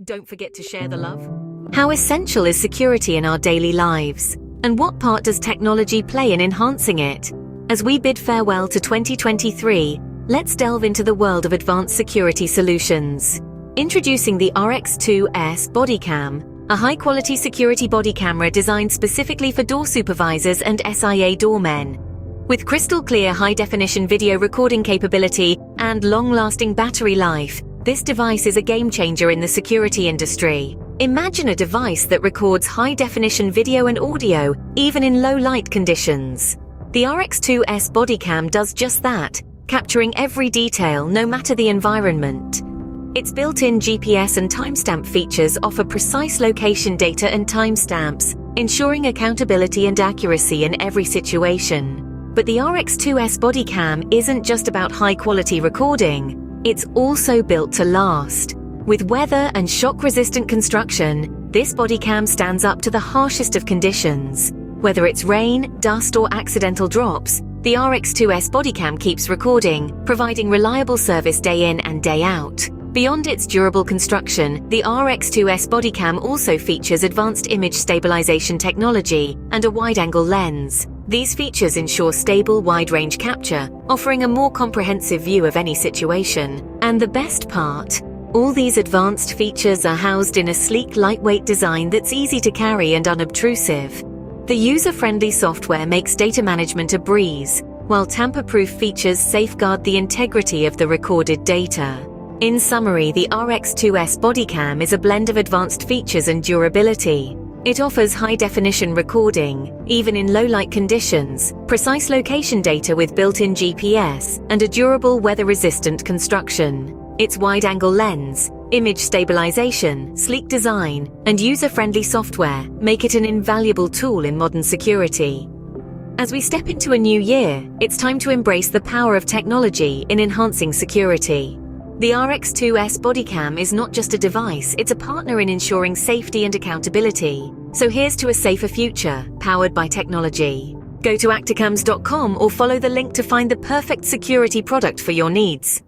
Don't forget to share the love. How essential is security in our daily lives? And what part does technology play in enhancing it? As we bid farewell to 2023, let's delve into the world of advanced security solutions. Introducing the RX-2s Bodycam, a high-quality security body camera designed specifically for door supervisors and SIA doormen. With crystal-clear high-definition video recording capability and long-lasting battery life, this device is a game-changer in the security industry. Imagine a device that records high-definition video and audio, even in low-light conditions. The RX-2s Bodycam does just that, capturing every detail no matter the environment. Its built-in GPS and timestamp features offer precise location data and timestamps, ensuring accountability and accuracy in every situation. But the RX-2s Bodycam isn't just about high-quality recording. It's also built to last. With weather and shock-resistant construction, this bodycam stands up to the harshest of conditions. Whether it's rain, dust, or accidental drops, the RX-2s Bodycam keeps recording, providing reliable service day in and day out. Beyond its durable construction, the RX-2s Bodycam also features advanced image stabilization technology and a wide-angle lens. These features ensure stable, wide-range capture, offering a more comprehensive view of any situation. And the best part? All these advanced features are housed in a sleek, lightweight design that's easy to carry and unobtrusive. The user-friendly software makes data management a breeze, while tamper-proof features safeguard the integrity of the recorded data. In summary, the RX-2s Bodycam is a blend of advanced features and durability. It offers high-definition recording, even in low-light conditions, precise location data with built-in GPS, and a durable, weather-resistant construction. Its wide-angle lens, image stabilization, sleek design, and user-friendly software make it an invaluable tool in modern security. As we step into a new year, it's time to embrace the power of technology in enhancing security. The RX-2s Bodycam is not just a device, it's a partner in ensuring safety and accountability. So here's to a safer future, powered by technology. Go to acticams.com or follow the link to find the perfect security product for your needs.